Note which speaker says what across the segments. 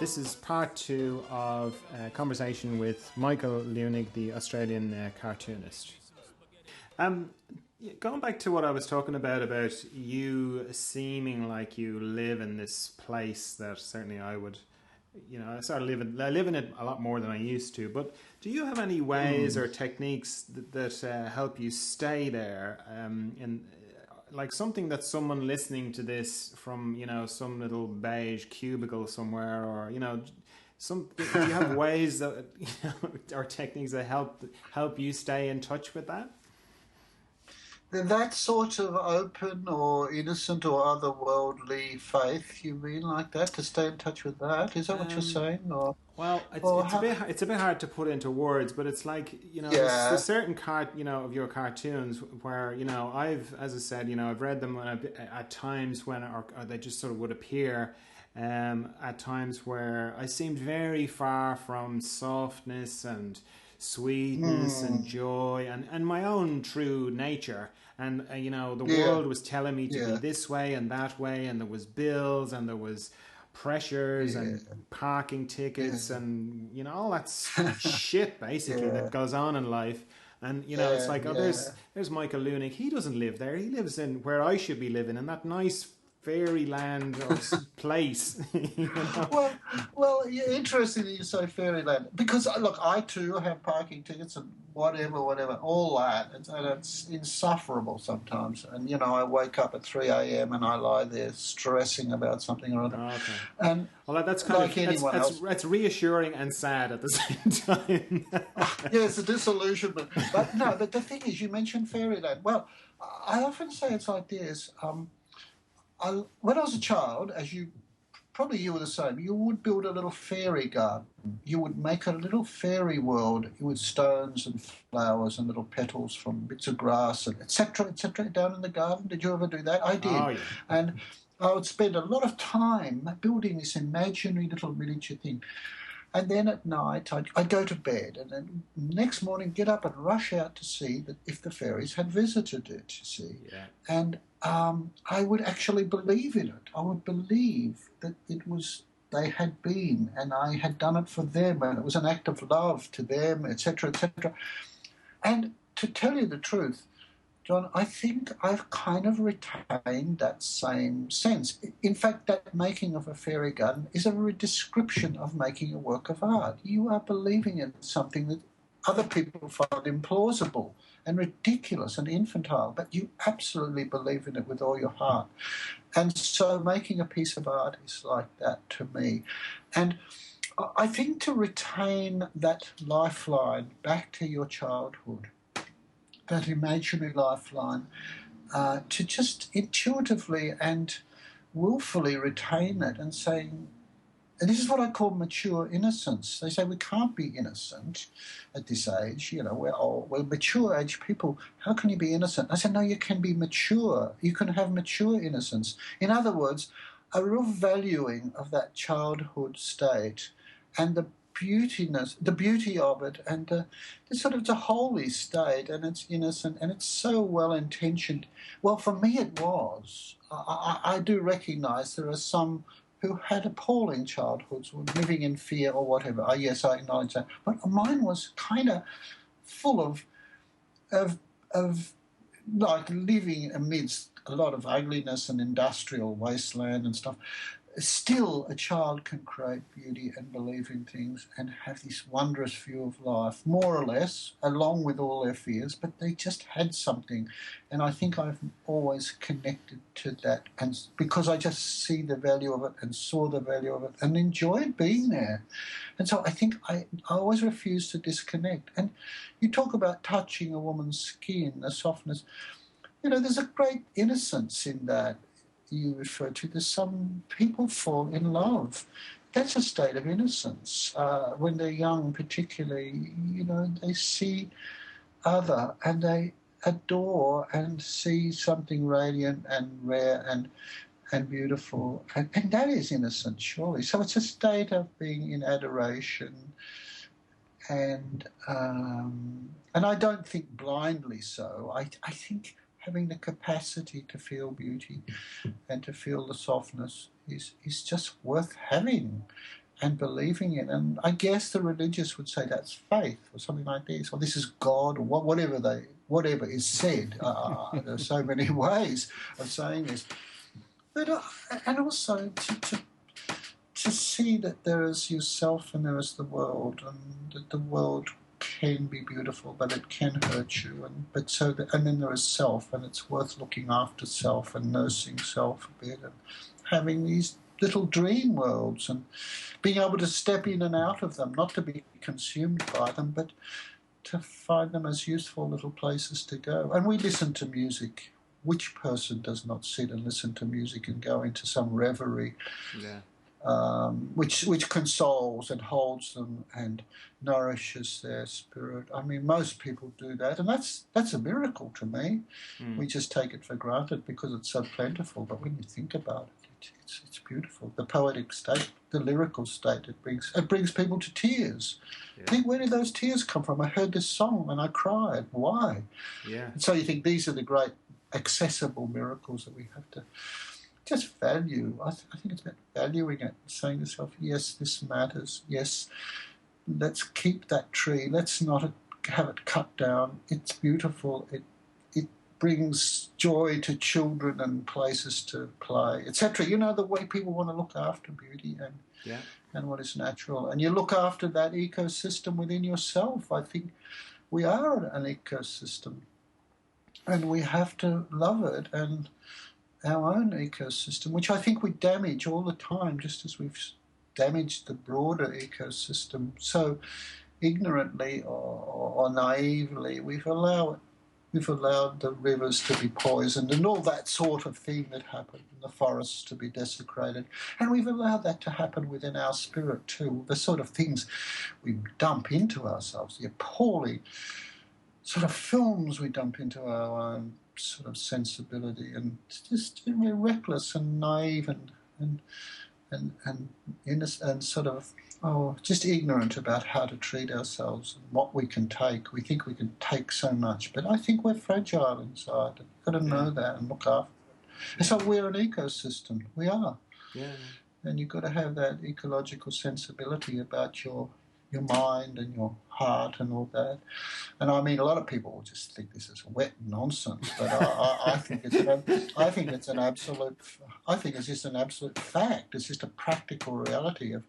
Speaker 1: This is part two of a conversation with Michael Leunig, the Australian cartoonist. Going back to what I was talking about you seeming like you live in this place that certainly I would, I live in it a lot more than I used to. But do you have any ways or techniques that help you stay there? Like something that someone listening to this from, some little beige cubicle somewhere, or, do you have ways that, or techniques that help you stay in touch with that?
Speaker 2: That sort of open or innocent or otherworldly faith, you mean, like that, to stay in touch with that? Is that what you're saying?
Speaker 1: Well, it's a bit hard to put into words, but it's like there's
Speaker 2: Yeah.
Speaker 1: certain of your cartoons where as I said, I've read them at times when or they just sort of would appear at times where I seemed very far from softness and sweetness and joy and my own true nature. And the
Speaker 2: Yeah.
Speaker 1: world was telling me to be
Speaker 2: Yeah.
Speaker 1: this way and that way, and there was bills and there was pressures
Speaker 2: Yeah.
Speaker 1: and parking tickets
Speaker 2: Yeah.
Speaker 1: and all that shit basically that
Speaker 2: Yeah.
Speaker 1: goes on in life. And it's
Speaker 2: Yeah.
Speaker 1: like, oh,
Speaker 2: Yeah.
Speaker 1: there's Michael Leunig. He doesn't live there. He lives in where I should be living, in that nice fairyland place.
Speaker 2: Well, well, yeah, interesting that you say fairyland, because look, I too have parking tickets and whatever, all that, and it's insufferable sometimes. And I wake up at 3 a.m. and I lie there stressing about something or other.
Speaker 1: Okay.
Speaker 2: And
Speaker 1: Well, that's kind
Speaker 2: like
Speaker 1: of
Speaker 2: anyone else,
Speaker 1: that's reassuring and sad at the same time.
Speaker 2: yeah, it's a disillusionment. But no, but the thing is, you mentioned fairyland. Well, I often say it's like this. When I was a child, as you were the same, you would build a little fairy garden. You would make a little fairy world with stones and flowers and little petals from bits of grass and etc., down in the garden. Did you ever do that? I did.
Speaker 1: Oh yeah.
Speaker 2: And I would spend a lot of time building this imaginary little miniature thing. And then at night, I'd go to bed, and then next morning get up and rush out to see that if the fairies had visited it, you see.
Speaker 1: Yeah.
Speaker 2: And I would actually believe in it. I would believe that they had been, and I had done it for them, and it was an act of love to them, etc., etc. And to tell you the truth, John, I think I've kind of retained that same sense. In fact, that making of a fairy garden is a description of making a work of art. You are believing in something that other people find implausible and ridiculous and infantile, but you absolutely believe in it with all your heart. And so making a piece of art is like that to me. And I think to retain that lifeline back to your childhood, that imaginary lifeline, to just intuitively and willfully retain it and saying, and this is what I call mature innocence. They say we can't be innocent at this age. We're old, we're mature age people. How can you be innocent? I said, no, you can be mature. You can have mature innocence. In other words, a real valuing of that childhood state and the beauty of it, and the sort of the holy state, and it's innocent, and it's so well intentioned. Well, for me, it was. I do recognise there are some who had appalling childhoods, were living in fear or whatever. Yes, I acknowledge that, but mine was kind of full of like living amidst a lot of ugliness and industrial wasteland and stuff. Still, a child can create beauty and believe in things and have this wondrous view of life, more or less, along with all their fears, but they just had something. And I think I've always connected to that, and because I just see the value of it and saw the value of it and enjoyed being there. And so I think I always refuse to disconnect. And you talk about touching a woman's skin, the softness. There's a great innocence in that. You refer to, there's some people fall in love. That's a state of innocence. When they're young, particularly, they see other and they adore and see something radiant and rare and beautiful. And that is innocent, surely. So it's a state of being in adoration. And I don't think blindly so. I think having the capacity to feel beauty and to feel the softness is just worth having. and believing in. And I guess the religious would say that's faith or something like this, or this is God, or whatever is said. There are so many ways of saying this. But and also to see that there is yourself and there is the world, and that the world can be beautiful, but it can hurt you, and then there is self, and it's worth looking after self and nursing self a bit, and having these little dream worlds and being able to step in and out of them, not to be consumed by them, but to find them as useful little places to go. And we listen to music. Which person does not sit and listen to music and go into some reverie?
Speaker 1: Yeah.
Speaker 2: Which consoles and holds them and nourishes their spirit. I mean, most people do that, and that's a miracle to me. We just take it for granted because it's so plentiful, but when you think about it, it's beautiful. The poetic state, the lyrical state, it brings people to tears.
Speaker 1: Yeah.
Speaker 2: Think, where did those tears come from? I heard this song and I cried. Why?
Speaker 1: Yeah.
Speaker 2: And so you think these are the great accessible miracles that we have to just value. I think it's about valuing it, saying to yourself, yes, this matters. Yes, let's keep that tree. Let's not have it cut down. It's beautiful. It brings joy to children and places to play, etc. You know, the way people want to look after beauty and what is natural. And you look after that ecosystem within yourself. I think we are an ecosystem, and we have to love it and our own ecosystem, which I think we damage all the time, just as we've damaged the broader ecosystem. So ignorantly or naively, we've allowed the rivers to be poisoned and all that sort of thing that happened, and the forests to be desecrated. And we've allowed that to happen within our spirit too, the sort of things we dump into ourselves, the appalling sort of films we dump into our own sort of sensibility, and just we're reckless and naive and sort of just ignorant about how to treat ourselves and what we can take. We think we can take so much, but I think we're fragile inside. You've got to know that and look after it. So we're an ecosystem. We are.
Speaker 1: Yeah.
Speaker 2: And you've got to have that ecological sensibility about your mind and your heart and all that. And I mean, a lot of people will just think this is wet nonsense, but I think it's just an absolute fact. It's just a practical reality of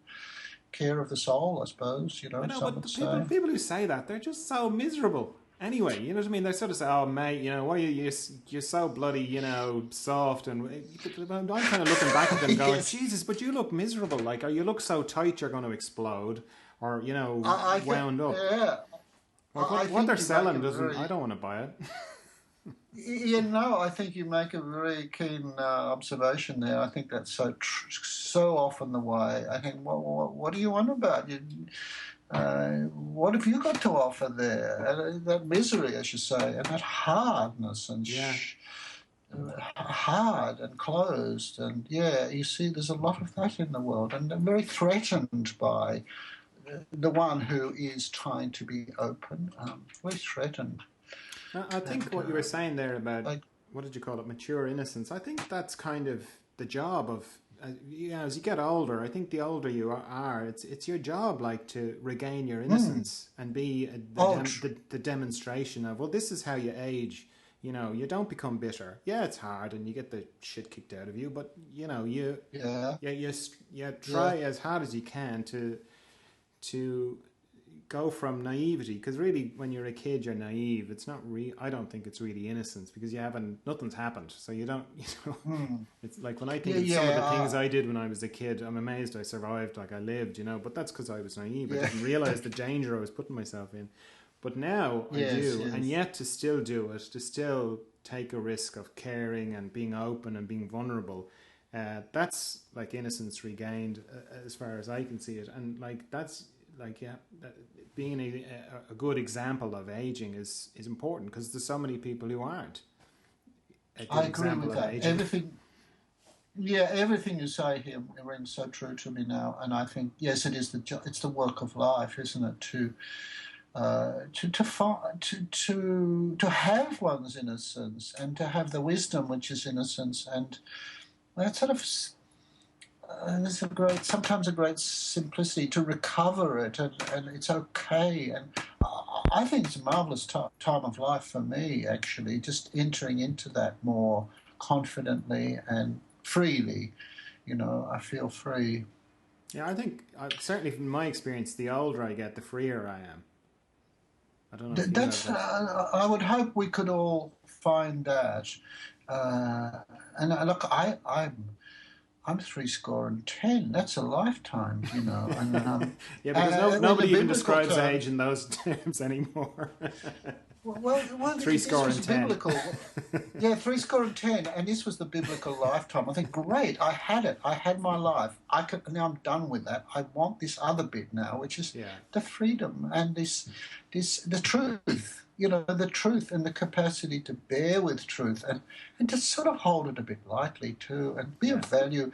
Speaker 2: care of the soul, I suppose. You know,
Speaker 1: but the people who say that, they're just so miserable. Anyway, you know what I mean? They sort of say, "Oh, mate, you know, why you're so bloody, you know, soft." And I'm kind of looking back at them, going,
Speaker 2: Yes.
Speaker 1: "Jesus, but you look miserable. Like, or you look so tight, you're going to explode, or you know, wound up."
Speaker 2: Yeah.
Speaker 1: What they're selling doesn't. I don't want to buy it.
Speaker 2: You know, I think you make a very keen observation there. I think that's so often the way. I think, what do you want about? What have you got to offer there? That misery, as you say, and that hardness and hard and closed. And you see, there's a lot of that in the world, and they're very threatened by the one who is trying to be open. Very threatened.
Speaker 1: I think what you were saying there about, what did you call it, mature innocence, I think that's kind of the job of, as you get older, I think the older you are, it's your job, like, to regain your innocence and be the demonstration of, well, this is how you age. You know, you don't become bitter. Yeah, it's hard and you get the shit kicked out of you, but, you know, you try as hard as you can to go from naivety, because really when you're a kid you're naive. It's not I don't think it's really innocence, because nothing's happened, so you don't, you know. It's like when I think of some of the things I did when I was a kid, I'm amazed I survived, like I lived, you know, but that's because I was naive. I didn't realise the danger I was putting myself in. But now I do, and yet to still do it, to still take a risk of caring and being open and being vulnerable, that's like innocence regained, as far as I can see it. And like that's like being a good example of aging is important, because there's so many people who aren't.
Speaker 2: I agree with that. Everything you say here rings so true to me now, and I think yes, it's the work of life, isn't it? To have one's innocence and to have the wisdom which is innocence, and that sort of there's sometimes a great simplicity to recover it, and it's okay. And I think it's a marvelous time of life for me, actually, just entering into that more confidently and freely. I feel free.
Speaker 1: Yeah, I think certainly from my experience, the older I get, the freer I am. I don't know if you have
Speaker 2: That's.
Speaker 1: that.
Speaker 2: I would hope we could all find that. And look, I'm 70. That's a lifetime, And
Speaker 1: Yeah, because
Speaker 2: in the
Speaker 1: nobody even
Speaker 2: biblical
Speaker 1: describes
Speaker 2: terms,
Speaker 1: age in those terms anymore. Three
Speaker 2: this
Speaker 1: score
Speaker 2: was
Speaker 1: and ten.
Speaker 2: biblical. Yeah, 70, and this was the biblical lifetime. I think, great, I had it. I had my life. Now I'm done with that. I want this other bit now, which is
Speaker 1: Yeah,
Speaker 2: the freedom and the truth. The truth and the capacity to bear with truth and to sort of hold it a bit lightly too, and be
Speaker 1: yeah,
Speaker 2: of value,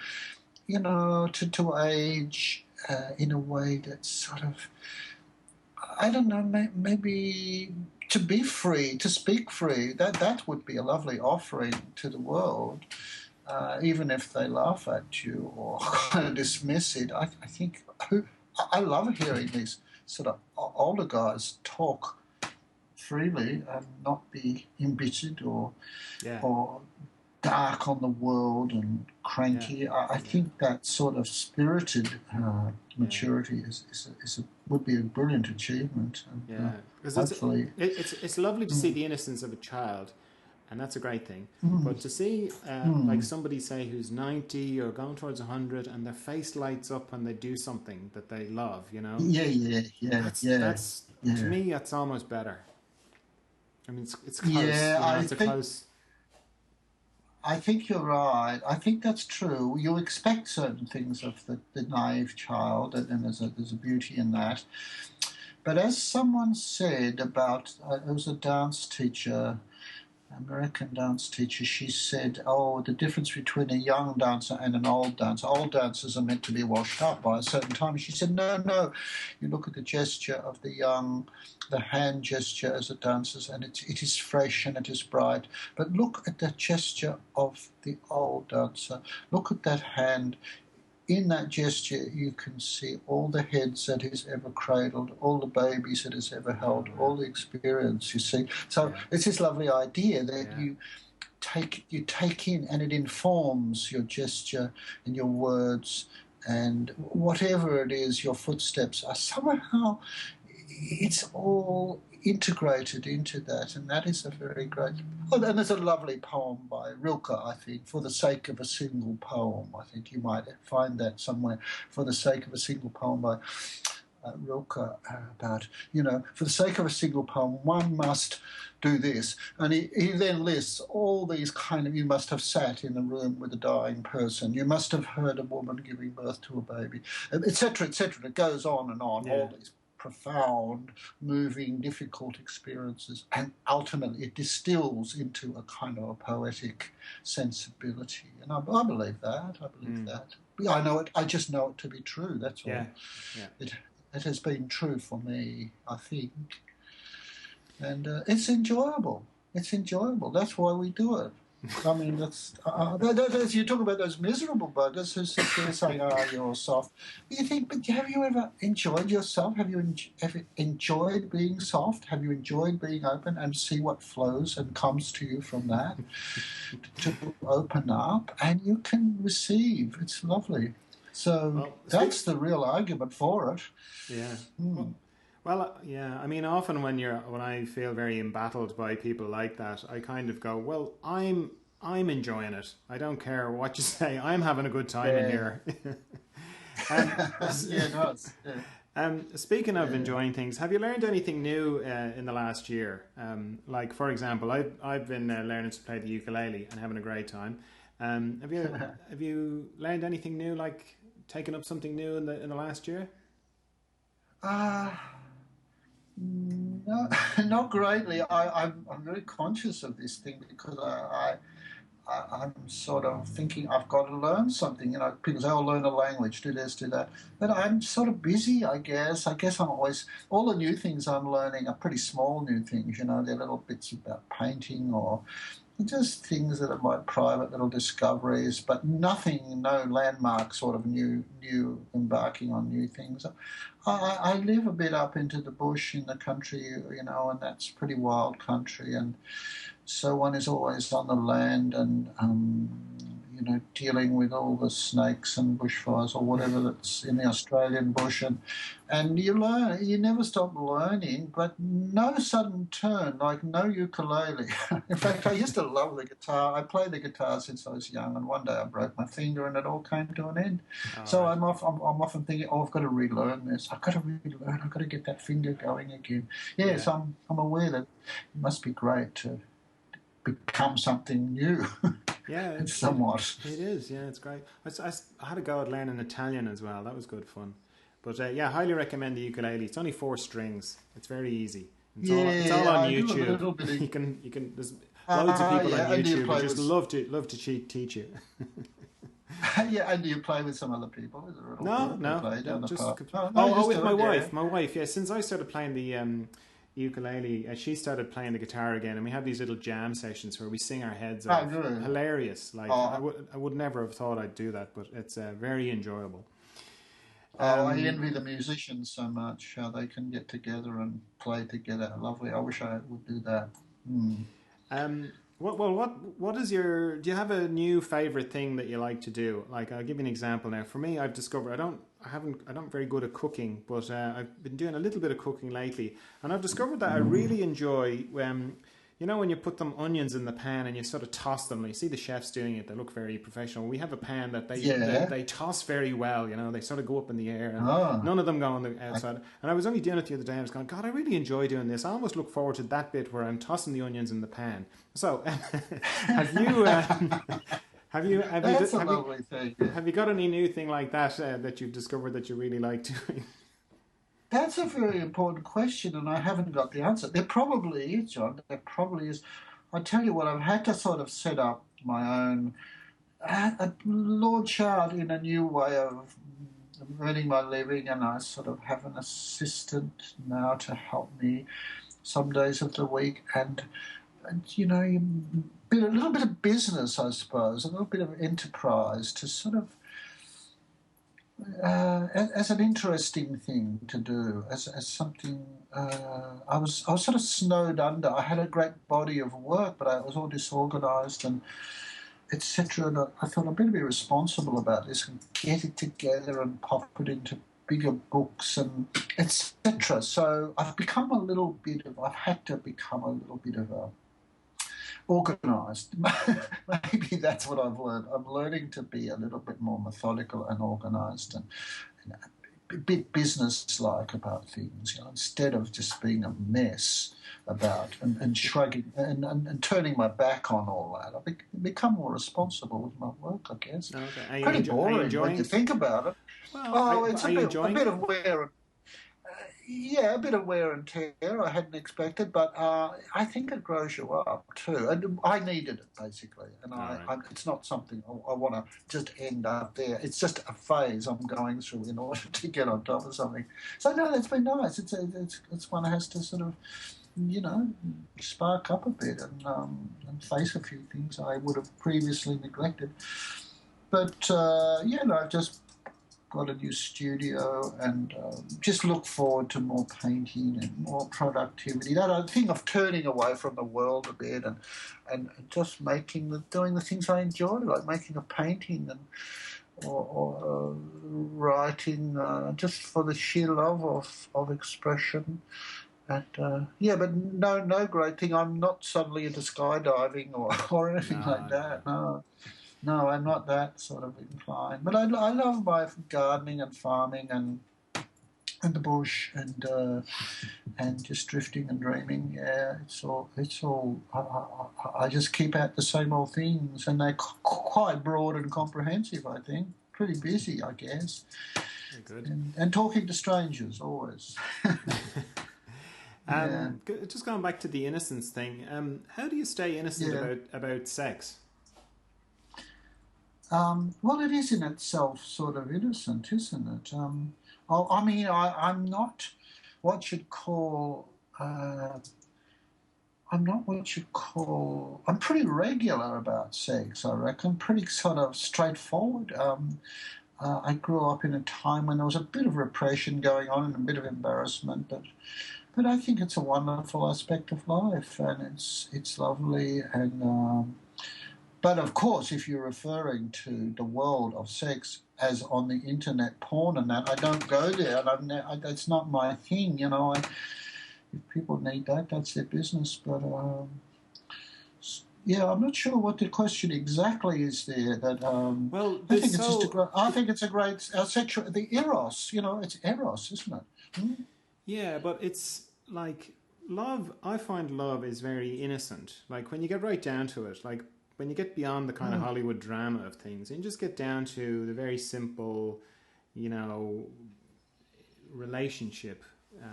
Speaker 2: to age in a way that's sort of, I don't know, maybe to be free, to speak free. That would be a lovely offering to the world, even if they laugh at you or kind of dismiss it. I think I love hearing these sort of older guys talk freely and not be embittered
Speaker 1: yeah,
Speaker 2: or dark on the world and
Speaker 1: yeah,
Speaker 2: cranky. I
Speaker 1: yeah,
Speaker 2: think that sort of spirited
Speaker 1: yeah.
Speaker 2: maturity would be a brilliant achievement, and
Speaker 1: Yeah, because
Speaker 2: hopefully.
Speaker 1: it's lovely to see
Speaker 2: Mm,
Speaker 1: the innocence of a child, and that's a great thing.
Speaker 2: mm,
Speaker 1: But to see like
Speaker 2: mm.
Speaker 1: somebody say who's 90 or going towards 100, and their face lights up when they do something that they love,
Speaker 2: Yeah, yeah, yeah, yeah,
Speaker 1: that's to
Speaker 2: yeah.
Speaker 1: me that's almost better. I mean, it's close,
Speaker 2: Yeah,
Speaker 1: It's a close.
Speaker 2: I think you're right. I think that's true. You expect certain things of the naive child, and there's a beauty in that. But as someone said about, it was a dance teacher, American dance teacher, she said, "Oh, the difference between a young dancer and an old dancer. Old dancers are meant to be washed up by a certain time." She said, "No, no. You look at the gesture of the young, the hand gesture as a dancer, and it is fresh and it is bright. But look at the gesture of the old dancer. Look at that hand. In that gesture, you can see all the heads that he's ever cradled, all the babies that he's ever held,
Speaker 1: Oh,
Speaker 2: all the experience, you see. So
Speaker 1: yeah,
Speaker 2: it's this lovely idea that
Speaker 1: yeah,
Speaker 2: you take in, and it informs your gesture and your words, and whatever it is, your footsteps are somehow, it's all integrated into that, and that is a very great. Oh, and there's a lovely poem by Rilke, I think, "For the Sake of a Single Poem." I think you might find that somewhere. "For the Sake of a Single Poem" by Rilke, about, for the sake of a single poem, one must do this. And he then lists all these kind of, you must have sat in a room with a dying person, you must have heard a woman giving birth to a baby, etc., etc. It goes on and on,
Speaker 1: yeah,
Speaker 2: all these profound, moving, difficult experiences, and ultimately it distills into a kind of a poetic sensibility. And I believe that. I believe
Speaker 1: mm,
Speaker 2: that. I know it. I just know it to be true. That's
Speaker 1: yeah,
Speaker 2: all.
Speaker 1: yeah.
Speaker 2: It has been true for me, I think, and it's enjoyable. It's enjoyable. That's why we do it. I mean, you talk about those miserable buggers who sit there saying, "Oh, you're soft." But you think, but have you ever enjoyed yourself? Have you enjoyed being soft? Have you enjoyed being open and see what flows and comes to you from that? To open up, and you can receive. It's lovely. So
Speaker 1: Well,
Speaker 2: that's the real argument for it.
Speaker 1: yeah.
Speaker 2: Mm.
Speaker 1: Well, yeah. I mean, often when I feel very embattled by people like that, I kind of go, "Well, I'm enjoying it. I don't care what you say. I'm having a good time in
Speaker 2: Yeah.
Speaker 1: here." um,
Speaker 2: Yeah, no,
Speaker 1: speaking of
Speaker 2: yeah.
Speaker 1: enjoying things, have you learned anything new in the last year? Like, for example, I've been learning to play the ukulele and having a great time. Have you learned anything new? Like, taken up something new in the last year?
Speaker 2: Uh, no, not greatly. I'm very conscious of this thing because I'm sort of thinking I've got to learn something. People say, "Oh, learn a language, do this, do that." But I'm sort of busy, I guess. I guess I'm always, all the new things I'm learning are pretty small new things. They're little bits about painting or just things that are my private little discoveries, but nothing, no landmark sort of new embarking on new things. I live a bit up into the bush in the country, you know, and that's pretty wild country, and so one is always on the land and, you know, dealing with all the snakes and bushfires or whatever that's in the Australian bush. And you learn, you never stop learning, but no sudden turn, like no ukulele. In fact, I used to love the guitar. I played the guitar since I was young, and one day I broke my finger and it all came to an end. So I'm often thinking, oh, I've got to relearn this. I've got to relearn. I've got to get that finger going again. Yes, yeah. I'm aware that it must be great to become something new.
Speaker 1: Yeah, it's
Speaker 2: somewhat.
Speaker 1: It is, yeah, it's great. I had a go at learning Italian as well. That was good fun. But yeah, highly recommend the ukulele. It's only 4 strings. It's very easy. It's all on YouTube. You can. There's loads of people on YouTube who just love to teach you.
Speaker 2: Yeah, and do you play with some other people? Is it
Speaker 1: no, with my wife. My wife, yeah. Since I started playing the ukulele, she started playing the guitar again, and we have these little jam sessions where we sing our heads off. Hilarious! Like I would never have thought I'd do that, but it's very enjoyable.
Speaker 2: I envy the musicians so much how they can get together and play together. Lovely. I wish I would do that.
Speaker 1: What is your? Do you have a new favorite thing that you like to do? Like, I'll give you an example now. For me, I've discovered I'm very good at cooking, but I've been doing a little bit of cooking lately, and I've discovered that I really enjoy you know, when you put them onions in the pan and you sort of toss them. You see the chefs doing it; they look very professional. We have a pan that they toss very well. You know, they sort of go up in the air, and none of them go on the outside. And I was only doing it the other day. I was going, God, I really enjoy doing this. I almost look forward to that bit where I'm tossing the onions in the pan. So, have you got any new thing like that that you've discovered that you really like doing?
Speaker 2: That's a very important question, and I haven't got the answer. There probably is, John. There probably is. I tell you what, I've had to sort of set up my own, launch out in a new way of earning my living, and I sort of have an assistant now to help me some days of the week, and you know, a little bit of business, I suppose, a little bit of enterprise to sort of. As an interesting thing to do, as something, I was sort of snowed under. I had a great body of work, but I was all disorganised and etc. And I thought I'd better be responsible about this and get it together and pop it into bigger books and etc. So I've had to become a little bit of a organised. Maybe that's what I've learned. I'm learning to be a little bit more methodical and organised and a bit business-like about things, you know, instead of just being a mess about and shrugging and turning my back on all that. I've become more responsible with my work, I guess.
Speaker 1: Okay.
Speaker 2: Pretty boring when you think about it.
Speaker 1: Well,
Speaker 2: it's a bit of wear. Yeah, a bit of wear and tear I hadn't expected, but I think it grows you up too. And I needed it, basically. And it's not something I want to just end up there. It's just a phase I'm going through in order to get on top of something. So, no, it's been nice. It's one has to sort of, you know, spark up a bit and face a few things I would have previously neglected. But, I've just got a new studio and just look forward to more painting and more productivity. That thing of turning away from the world a bit and just doing the things I enjoy, like making a painting or writing, just for the sheer love of expression. And but no great thing. I'm not suddenly into skydiving or anything like that. No, I'm not that sort of inclined. But I love my gardening and farming and the bush and just drifting and dreaming. Yeah, it's all. I just keep at the same old things, and they're quite broad and comprehensive, I think. Pretty busy, I guess.
Speaker 1: Very good.
Speaker 2: And talking to strangers always.
Speaker 1: Just going back to the innocence thing. How do you stay innocent about sex?
Speaker 2: Well, it is in itself sort of innocent, isn't it? I'm not what you'd call. I'm not what you call. I'm pretty regular about sex, I reckon. Pretty sort of straightforward. I grew up in a time when there was a bit of repression going on and a bit of embarrassment, but I think it's a wonderful aspect of life, and it's lovely. And but of course, if you're referring to the world of sex as on the internet, porn and that, I don't go there. And that's not my thing, you know. If people need that, that's their business. But yeah, I'm not sure what the question exactly is there. That
Speaker 1: Well,
Speaker 2: I
Speaker 1: there's
Speaker 2: think it's just a
Speaker 1: so
Speaker 2: great. I think it's a great sexual. The eros, you know, it's eros, isn't it? Hmm?
Speaker 1: yeah, but it's like love. I find love is very innocent. Like when you get right down to it, like when you get beyond the kind of
Speaker 2: Mm.
Speaker 1: Hollywood drama of things, and just get down to the very simple, you know, relationship.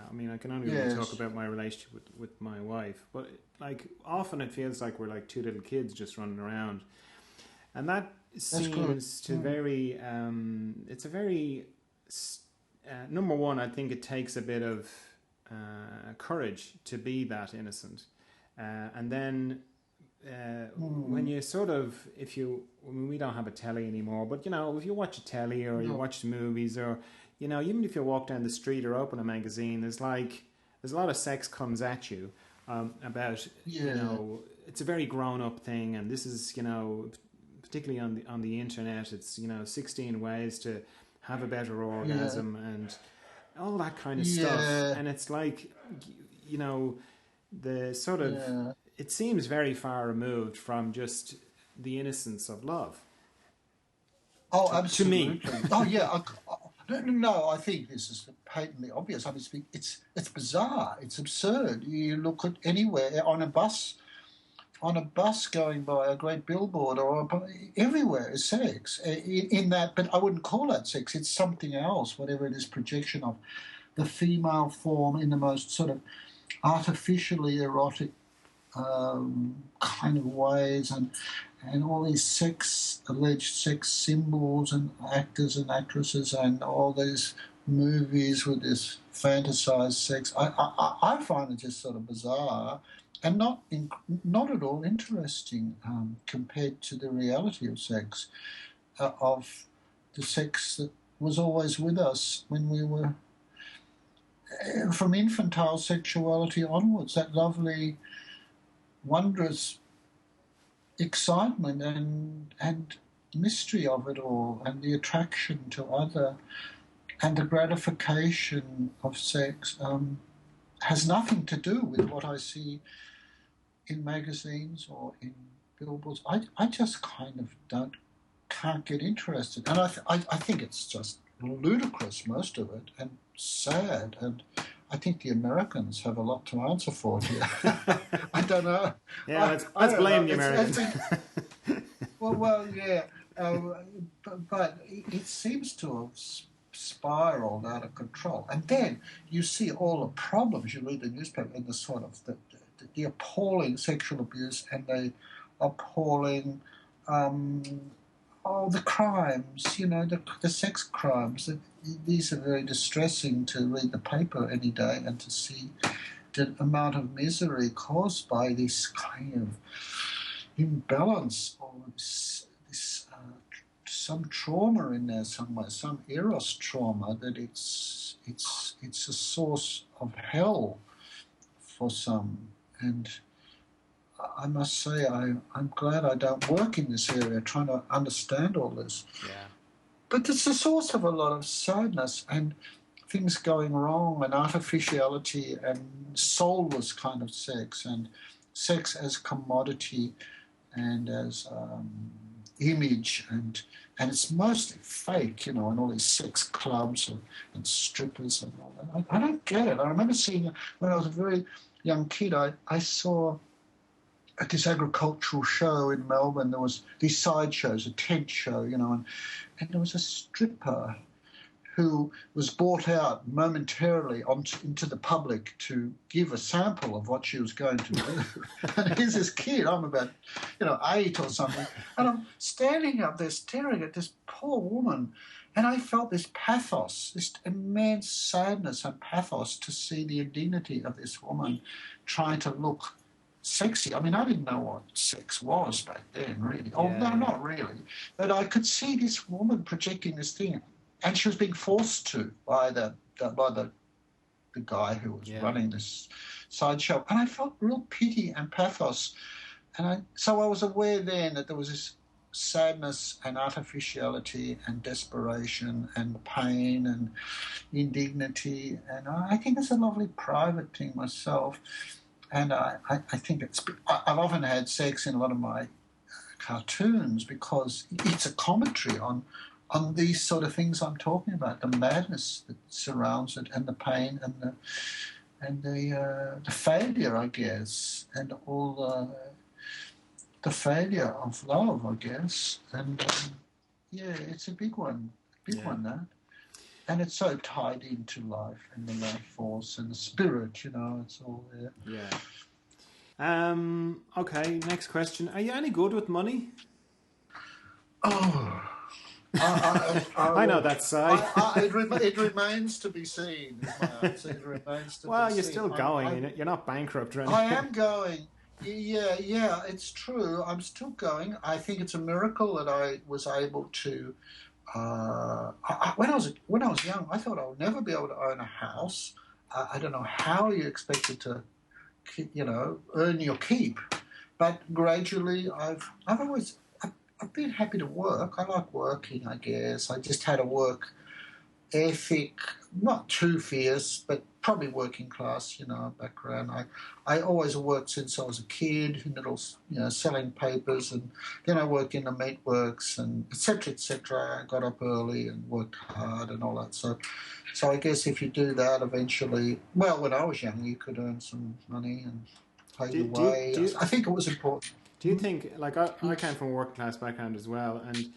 Speaker 1: I mean, I can only really talk
Speaker 2: Yes,
Speaker 1: about my relationship with my wife, but like often it feels like we're like two little kids just running around, and that
Speaker 2: that's good.
Speaker 1: seems to
Speaker 2: Mm.
Speaker 1: very. It's a very number one. I think it takes a bit of courage to be that innocent, and then when
Speaker 2: Mm.
Speaker 1: you sort of if you I mean, we don't have a telly anymore, but you know if you watch a telly or you
Speaker 2: No.
Speaker 1: watch movies or you know even if you walk down the street or open a magazine, there's a lot of sex comes at you about you
Speaker 2: Yeah,
Speaker 1: know it's a very grown up thing, and this is you know particularly on the internet, it's you know 16 ways to have a better
Speaker 2: yeah,
Speaker 1: orgasm and all that kind of stuff,
Speaker 2: yeah,
Speaker 1: and it's like you know the sort of
Speaker 2: yeah.
Speaker 1: it seems very far removed from just the innocence of love
Speaker 2: Oh,
Speaker 1: to me.
Speaker 2: absolutely. Oh, yeah. No, I think this is patently obvious. I mean, it's bizarre. It's absurd. You look at anywhere on a bus going by, a great billboard, or everywhere is sex. In that, but I wouldn't call that sex. It's something else, whatever it is, projection of the female form in the most sort of artificially erotic kind of ways, and all these alleged sex symbols, and actors and actresses, and all these movies with this fantasized sex. I find it just sort of bizarre, and not at all interesting compared to the reality of sex, of the sex that was always with us when we were from infantile sexuality onwards. That lovely, wondrous excitement and mystery of it all, and the attraction to other, and the gratification of sex has nothing to do with what I see in magazines or in billboards. I just kind of can't get interested, and I think it's just ludicrous, most of it, and sad, and I think the Americans have a lot to answer for here. I don't know.
Speaker 1: Yeah,
Speaker 2: I
Speaker 1: let's
Speaker 2: don't know.
Speaker 1: blame the
Speaker 2: It's
Speaker 1: Americans.
Speaker 2: been well, yeah, but it seems to have spiraled out of control. And then you see all the problems. You read the newspaper and the sort of the appalling sexual abuse and the appalling um, all the crimes. You know, the sex crimes. These are very distressing to read the paper any day and to see the amount of misery caused by this kind of imbalance, or some trauma in there somewhere, some eros trauma, that it's a source of hell for some. And I must say, I'm glad I don't work in this area trying to understand all this.
Speaker 1: Yeah.
Speaker 2: But it's a source of a lot of sadness and things going wrong, and artificiality, and soulless kind of sex, and sex as commodity, and as image, and it's mostly fake, you know, and all these sex clubs and strippers and all that. I don't get it. I remember seeing, when I was a very young kid, I saw at this agricultural show in Melbourne, there was these side shows, a tent show, you know, and there was a stripper who was brought out momentarily into the public to give a sample of what she was going to do. And here's this kid, I'm about, 8 or something, and I'm standing up there staring at this poor woman, and I felt this pathos, this immense sadness and pathos to see the indignity of this woman trying to look sexy. I mean, I didn't know what sex was back then, really. Oh,
Speaker 1: Yeah,
Speaker 2: no,
Speaker 1: yeah,
Speaker 2: not really. But I could see this woman projecting this thing, and she was being forced to by the guy who was
Speaker 1: yeah.
Speaker 2: running this sideshow, and I felt real pity and pathos. So I was aware then that there was this sadness and artificiality and desperation and pain and indignity, and I think it's a lovely private thing myself. And I think I've often had sex in a lot of my cartoons because it's a commentary on these sort of things I'm talking about, the madness that surrounds it, and the pain, and the failure, I guess, and all the failure of love, I guess. And yeah, it's a big one,
Speaker 1: Yeah.
Speaker 2: that. And it's so tied into life and the life force and the spirit, it's all there.
Speaker 1: Yeah. Okay, next question. Are you any good with money?
Speaker 2: Oh, I
Speaker 1: I know
Speaker 2: will.
Speaker 1: that side.
Speaker 2: It remains to be seen. Is my answer. It remains to
Speaker 1: Well,
Speaker 2: be
Speaker 1: you're
Speaker 2: seen.
Speaker 1: still going. You're not bankrupt or
Speaker 2: I
Speaker 1: anything.
Speaker 2: am going. Yeah, it's true. I'm still going. I think it's a miracle that I was able to. When I was young, I thought I would never be able to own a house. I don't know how you expected to, earn your keep, but gradually I've been happy to work. I like working, I guess. I just had a work ethic, not too fierce, but probably working class, background. I always worked since I was a kid, in little, selling papers, and then I worked in the meatworks and et cetera, et cetera. I got up early and worked hard and all that. So I guess if you do that, eventually, well, when I was young, you could earn some money and pay
Speaker 1: Do,
Speaker 2: your
Speaker 1: do,
Speaker 2: way.
Speaker 1: do,
Speaker 2: I think it was important.
Speaker 1: Do you think, like, I came from a working class background as well, and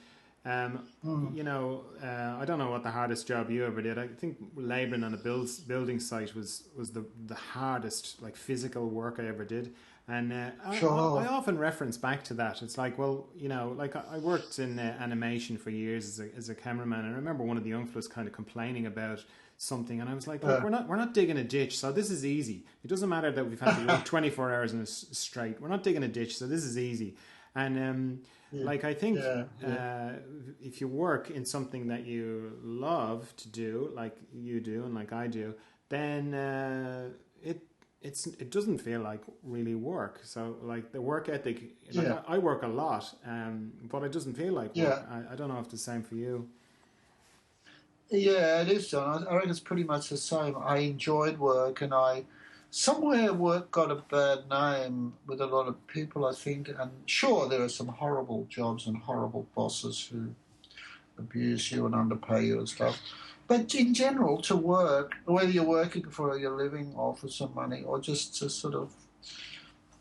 Speaker 2: Mm.
Speaker 1: I don't know what the hardest job you ever did. I think labouring on a building site was the hardest, like, physical work I ever did. And I
Speaker 2: Sure.
Speaker 1: often reference back to that. It's like, well, like I worked in animation for years as a cameraman. And I remember one of the young fellas kind of complaining about something, and I was like, look, we're not digging a ditch, so this is easy. It doesn't matter that we've had to work 24 hours in a straight. We're not digging a ditch, so this is easy. And
Speaker 2: Yeah.
Speaker 1: like, I think
Speaker 2: Yeah.
Speaker 1: if you work in something that you love to do, like you do and like I do, then it doesn't feel like really work. So, like, the work ethic, like,
Speaker 2: Yeah.
Speaker 1: I work a lot, but it doesn't feel like work.
Speaker 2: Yeah.
Speaker 1: I don't know if the same for you.
Speaker 2: Yeah, it is, John. I reckon it's pretty much the same. I enjoyed work, and somewhere work got a bad name with a lot of people, I think. And sure, there are some horrible jobs and horrible bosses who abuse you and underpay you and stuff. But in general, to work, whether you're working for your living or for some money, or just to sort of,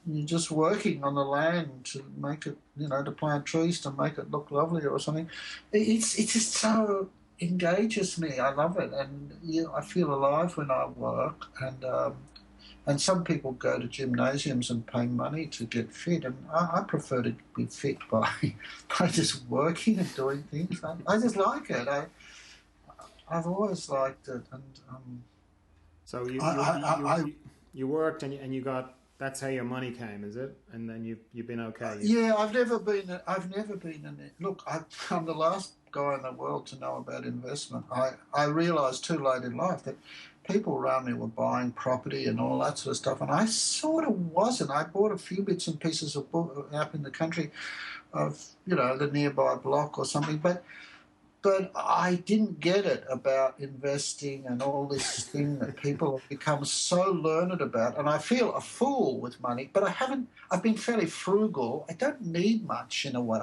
Speaker 2: you're just working on the land to make it, to plant trees to make it look lovely or something. It's just so engages me. I love it, and I feel alive when I work. And some people go to gymnasiums and pay money to get fit, and I prefer to be fit by by just working and doing things. I just like it. I've always liked it, and
Speaker 1: So
Speaker 2: I, I, I
Speaker 1: you worked and you got, that's how your money came, is it? And then you've been okay.
Speaker 2: yeah, I've never been in it. Look, I'm the last guy in the world to know about investment. I realised too late in life that people around me were buying property and all that sort of stuff, and I sort of wasn't. I bought a few bits and pieces of book up in the country of, the nearby block or something, but I didn't get it about investing and all this thing that people have become so learned about. And I feel a fool with money, but I've been fairly frugal. I don't need much in a way.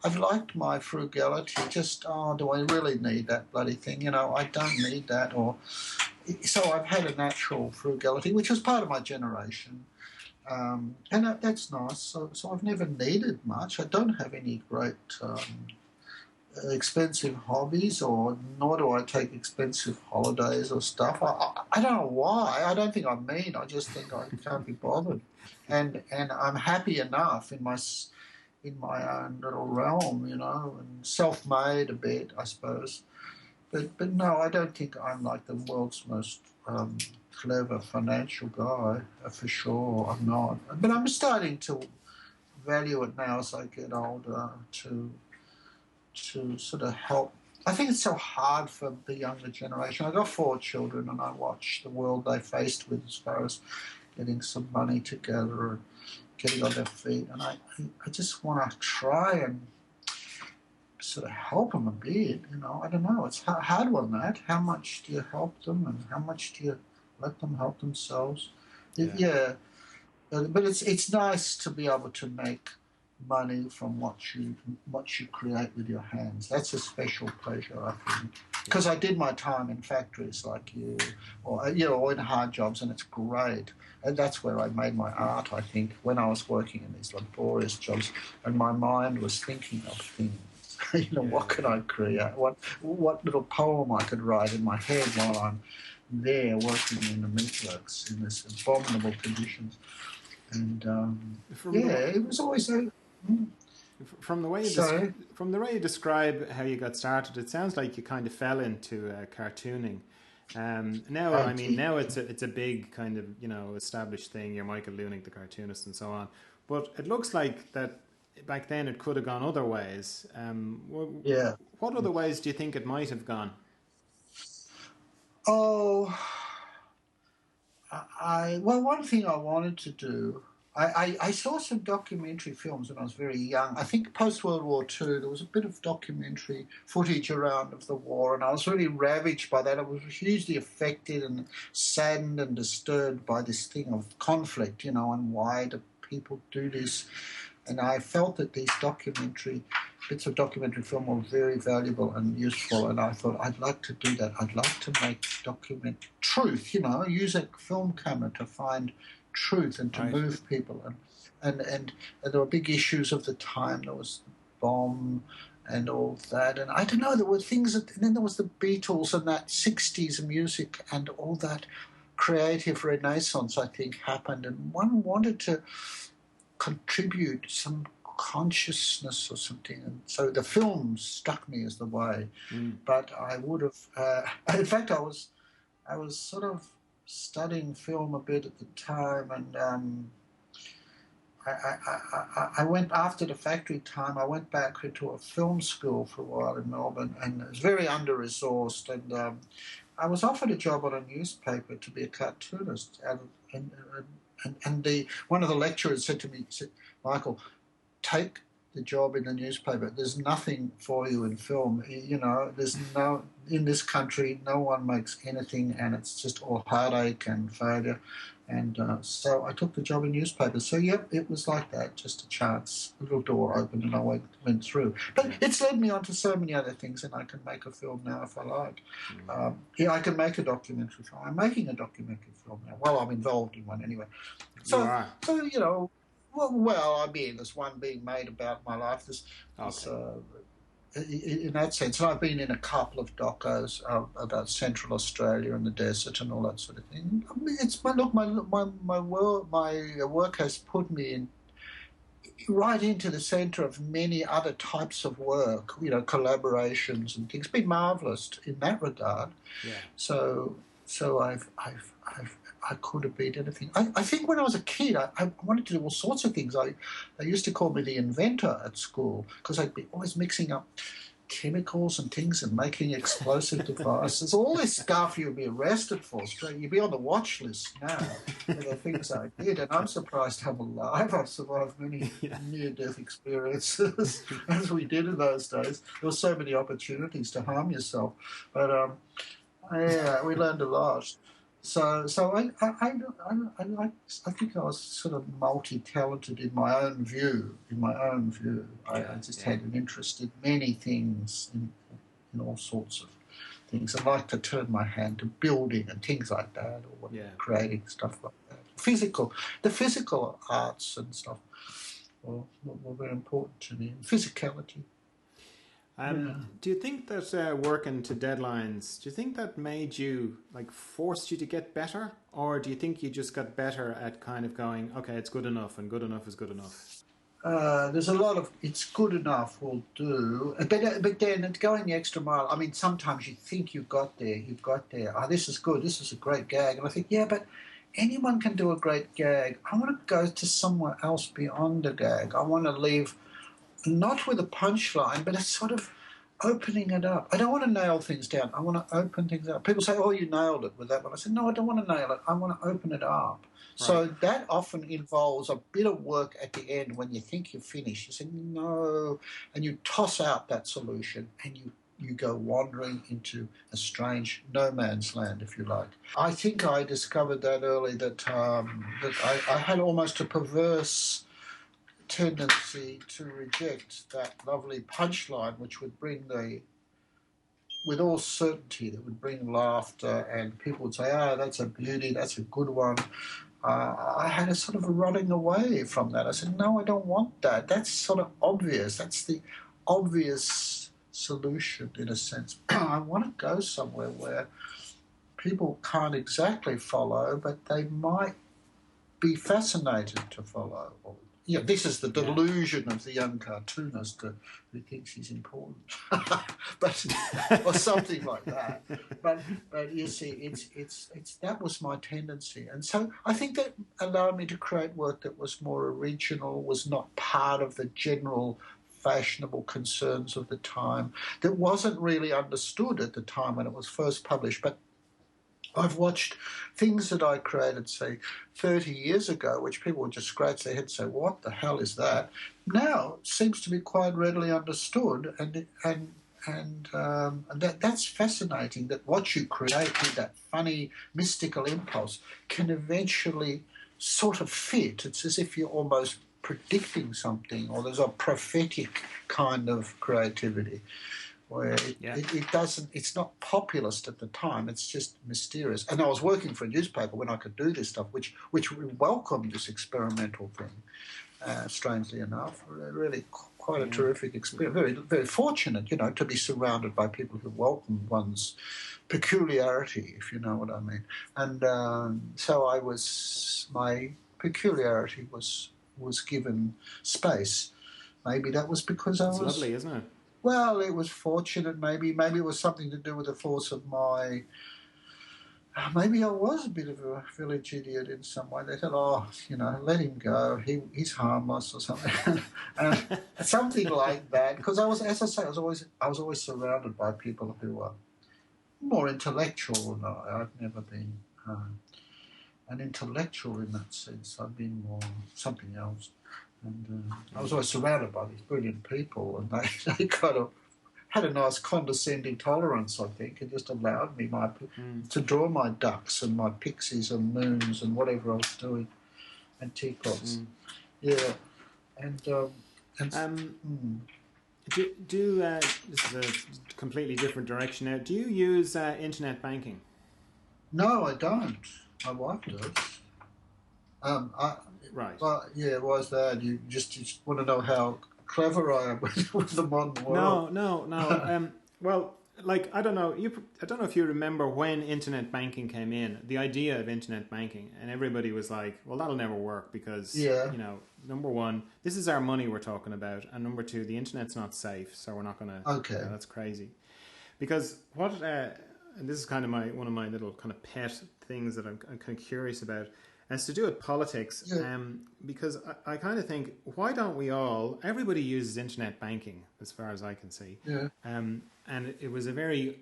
Speaker 2: I've liked my frugality. Just, do I really need that bloody thing? I don't need that. So I've had a natural frugality, which was part of my generation. And that's nice. So I've never needed much. I don't have any great expensive hobbies, or nor do I take expensive holidays or stuff. I don't know why. I don't think I'm mean. I just think I can't be bothered, and I'm happy enough in my own little realm, and self-made a bit, I suppose. But no, I don't think I'm like the world's most clever financial guy, for sure. I'm not. But I'm starting to value it now as I get older to sort of help. I think it's so hard for the younger generation. I've got 4 children and I watch the world they're faced with as far as getting some money together and getting on their feet. And I just want to try and sort of help them a bit, you know. I don't know. It's hard on that. How much do you help them and how much do you let them help themselves? Yeah. But it's nice to be able to make money from what you create with your hands. That's a special pleasure, I think. Because I did my time in factories like you, or in hard jobs, and it's great. And that's where I made my art, I think, when I was working in these laborious jobs, and my mind was thinking of things. What could I create? What little poem I could write in my head while I'm there working in the meatworks in this abominable conditions. And it was always a.
Speaker 1: From the way you describe how you got started, it sounds like you kind of fell into cartooning. Now it's a big kind of established thing. You're Michael Leunig, the cartoonist, and so on. But it looks like that back then it could have gone other ways. What other ways do you think it might have gone?
Speaker 2: Oh, one thing I wanted to do. I saw some documentary films when I was very young. I think post-World War II, there was a bit of documentary footage around of the war, and I was really ravaged by that. I was hugely affected and saddened and disturbed by this thing of conflict, and why do people do this? And I felt that these bits of documentary film were very valuable and useful, and I thought, I'd like to do that. I'd like to document truth, use a film camera to find truth and to move people. And there were big issues of the time. There was the bomb and all that. And I don't know, there were things, and then there was the Beatles and that 60s music and all that creative renaissance, I think, happened. And one wanted to contribute some consciousness or something. And so the film struck me as the way. But I would have... in fact, I was sort of studying film a bit at the time, and I went after the factory time. I went back into a film school for a while in Melbourne, and it was very under-resourced. And I was offered a job on a newspaper to be a cartoonist, and one of the lecturers said to me, Michael, take the job in the newspaper. There's nothing for you in film. There's in this country, no one makes anything, and it's just all heartache and failure. And so I took the job in newspapers. So, it was like that, just a chance. A little door opened and I went through. But it's led me on to so many other things, and I can make a film now if I like. I can make a documentary film. I'm making a documentary film now. Well, I'm involved in one anyway. There's one being made about my life. In that sense, and I've been in a couple of docos about Central Australia and the desert and all that sort of thing. I mean, my work has put me right into the centre of many other types of work. Collaborations and things. It's been marvellous in that regard.
Speaker 1: Yeah.
Speaker 2: So I could have been anything. I think when I was a kid, I wanted to do all sorts of things. They used to call me the inventor at school because I'd be always mixing up chemicals and things and making explosive devices. All this stuff you'd be arrested for. Straight, you'd be on the watch list now for the things I did. And I'm surprised I'm alive. I've survived many near-death experiences as we did in those days. There were so many opportunities to harm yourself. But, we learned a lot. So I think I was sort of multi-talented in my own view. I just had an interest in many things, in all sorts of things. I like to turn my hand to building and things like that, or creating stuff like that. The physical arts and stuff were very important to me. Physicality.
Speaker 1: Do you think that working to deadlines, do you think that made you, forced you to get better? Or do you think you just got better at kind of going, okay, it's good enough and good enough is good enough?
Speaker 2: There's a lot of it's good enough will do, but then going the extra mile. I mean, sometimes you think you've got there. Oh, this is good. This is a great gag, and I think, yeah, but anyone can do a great gag. I want to go to somewhere else beyond the gag. I want to leave not with a punchline, but a sort of opening it up. I don't want to nail things down. I want to open things up. People say, "Oh, you nailed it with that one." I said, "No, I don't want to nail it. I want to open it up."
Speaker 1: Right.
Speaker 2: So that often involves a bit of work at the end when you think you're finished. You say, "No," and you toss out that solution and you go wandering into a strange no man's land, if you like. I think I discovered that early that I had almost a perverse tendency to reject that lovely punchline, which would bring with all certainty, that would bring laughter, and people would say, "Oh, that's a beauty, that's a good one." I had a sort of a running away from that. I said, "No, I don't want that. That's sort of obvious. That's the obvious solution, in a sense." I want to go somewhere where people can't exactly follow, but they might be fascinated to follow. Yeah, this is the delusion of the young cartoonist who thinks he's important, but or something like that. But you see, it's that was my tendency, and so I think that allowed me to create work that was more original, was not part of the general fashionable concerns of the time, that wasn't really understood at the time when it was first published, but I've watched things that I created, say, 30 years ago, which people would just scratch their head and say, "What the hell is that?" Now it seems to be quite readily understood, and that's fascinating. That what you create with that funny mystical impulse can eventually sort of fit. It's as if you're almost predicting something, or there's a prophetic kind of creativity, where it doesn't, it's not populist at the time, it's just mysterious. And I was working for a newspaper when I could do this stuff, which welcomed this experimental thing, strangely enough. Really quite a terrific experience. Very, very fortunate, to be surrounded by people who welcomed one's peculiarity, if you know what I mean. And so my peculiarity was given space. Maybe that was because I was...
Speaker 1: It's lovely, isn't it?
Speaker 2: Well, it was fortunate, maybe. Maybe it was something to do with the force of my... Maybe I was a bit of a village idiot in some way. They said, "Oh, let him go. He's harmless," or something, and something like that. Because I was, as I say, I was always surrounded by people who were more intellectual than I. I've never been an intellectual in that sense. I've been more something else. And I was always surrounded by these brilliant people, and they kind of had a nice condescending tolerance, I think, and just allowed me to draw my ducks and my pixies and moons and whatever I was doing, and teapots. Yeah, and
Speaker 1: this is a completely different direction now. Do you use internet banking?
Speaker 2: No, I don't. My wife does.
Speaker 1: Right.
Speaker 2: Well, yeah, why is that? You just want to know how clever I am with the modern world.
Speaker 1: No. Well, like, I don't know if you remember when internet banking came in, the idea of internet banking, and everybody was like, "Well, that'll never work because, number one, this is our money we're talking about, and number two, the internet's not safe, so we're not going to."
Speaker 2: Okay.
Speaker 1: That's crazy. Because what, and this is kind of one of my little kind of pet things that I'm kind of curious about. And it's to do with politics, because I kind of think, why don't everybody uses internet banking, as far as I can see.
Speaker 2: Yeah.
Speaker 1: And it was a very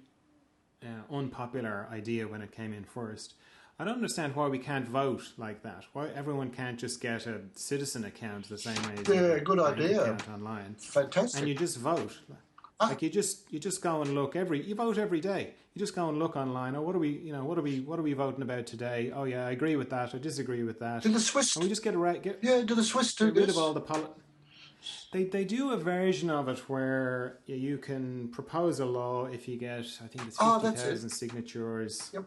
Speaker 1: unpopular idea when it came in first. I don't understand why we can't vote like that. Why everyone can't just get a citizen account the same way as a
Speaker 2: good idea.
Speaker 1: Account online.
Speaker 2: Fantastic.
Speaker 1: And you just vote. Like you just go and look you vote every day. You just go and look online. Oh, what are we voting about today? Oh yeah, I agree with that. I disagree with that.
Speaker 2: Do the Swiss?
Speaker 1: And we just get
Speaker 2: do the Swiss do
Speaker 1: get rid
Speaker 2: this?
Speaker 1: of all the They do a version of it where you can propose a law if you get, I think it's 50,000 signatures.
Speaker 2: Yep.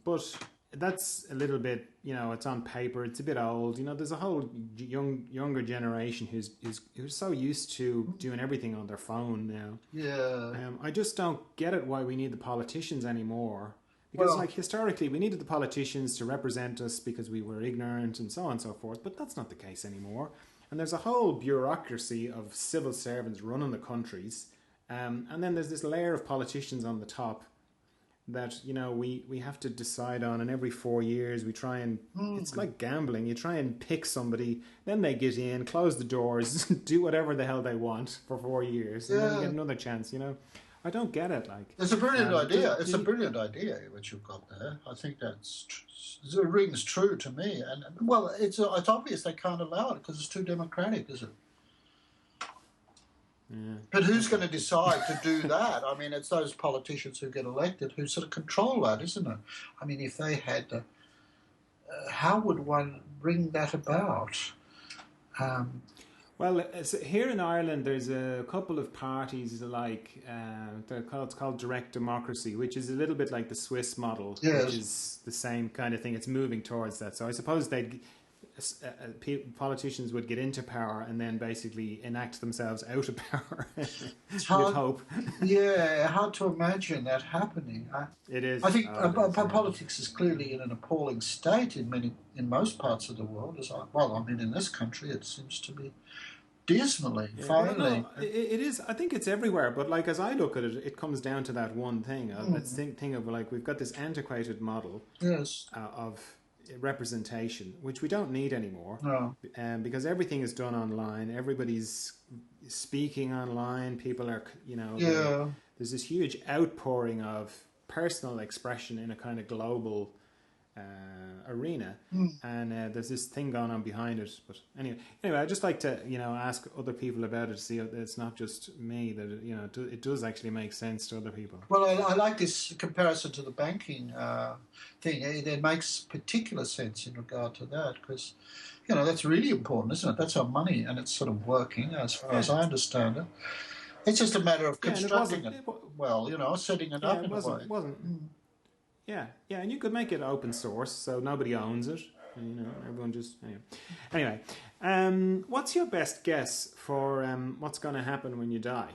Speaker 1: But that's a little bit, it's on paper. It's a bit old. There's a whole younger generation who's so used to doing everything on their phone now.
Speaker 2: Yeah.
Speaker 1: I just don't get it why we need the politicians anymore. Because historically we needed the politicians to represent us because we were ignorant and so on and so forth. But that's not the case anymore. and there's a whole bureaucracy of civil servants running the countries, and then there's this layer of politicians on the top that we have to decide on, and every 4 years we try and it's like gambling. You try and pick somebody, then they get in, close the doors, do whatever the hell they want for 4 years, and then you get another chance. I don't get it. Like,
Speaker 2: it's a brilliant idea. It's a brilliant idea what you've got there. I think it rings true to me. And well, it's obvious they can't allow it because it's too democratic, is it?
Speaker 1: Yeah.
Speaker 2: But who's going to decide to do that? I mean, it's those politicians who get elected who sort of control that, isn't it? I mean, if they had, how would one bring that about?
Speaker 1: Well, here in Ireland, there's a couple of parties like it's called direct democracy, which is a little bit like the Swiss model,
Speaker 2: yes.
Speaker 1: Which is the same kind of thing. It's moving towards that. So I suppose politicians would get into power and then basically enact themselves out of power.
Speaker 2: It's hard,
Speaker 1: with hope.
Speaker 2: Yeah, hard to imagine that happening.
Speaker 1: It is.
Speaker 2: I think politics is clearly in an appalling state in most parts of the world. In this country, it seems to be dismally failing.
Speaker 1: Well, no, it is. I think it's everywhere. But like as I look at it, it comes down to that one thing. That thing of like we've got this antiquated model.
Speaker 2: Yes.
Speaker 1: Of representation, which we don't need anymore.
Speaker 2: No.
Speaker 1: Because everything is done online. Everybody's speaking online. People are, there's this huge outpouring of personal expression in a kind of global arena, and there's this thing going on behind it. But anyway, I'd just like to ask other people about it to see that it's not just me, that it does actually make sense to other people.
Speaker 2: Well, I like this comparison to the banking thing. It makes particular sense in regard to that because that's really important, isn't it? That's our money, and it's sort of working as far as I understand it. It's just a matter of constructing it. Setting it up in a way.
Speaker 1: It wasn't. Yeah, and you could make it open source, so nobody owns it. Everyone just anyway. What's your best guess for what's going to happen when you die?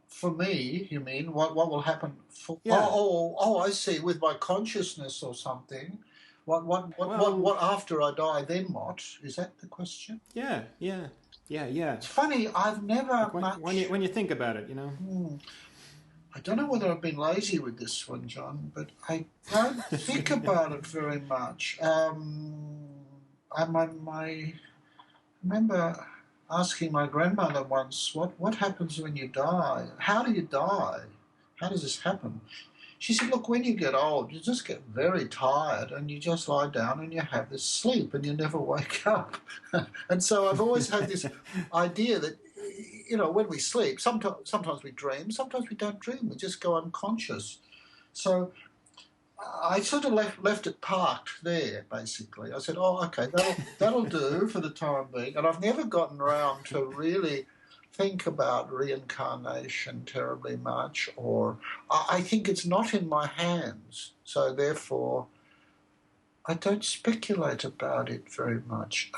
Speaker 2: For me, you mean what will happen?
Speaker 1: Yeah.
Speaker 2: I see. With my consciousness or something. What after I die? Then what? Is that the question?
Speaker 1: Yeah.
Speaker 2: It's funny. I've never
Speaker 1: when you think about it,
Speaker 2: I don't know whether I've been lazy with this one, John, but I don't think about it very much. I remember asking my grandmother once, what happens when you die? How do you die? How does this happen? She said, look, when you get old, you just get very tired and you just lie down and you have this sleep and you never wake up. And so I've always had this idea that when we sleep, sometimes we dream, sometimes we don't dream. We just go unconscious. So I sort of left it parked there, basically. I said, okay, that'll do for the time being. And I've never gotten around to really think about reincarnation terribly much, or I think it's not in my hands. So therefore, I don't speculate about it very much.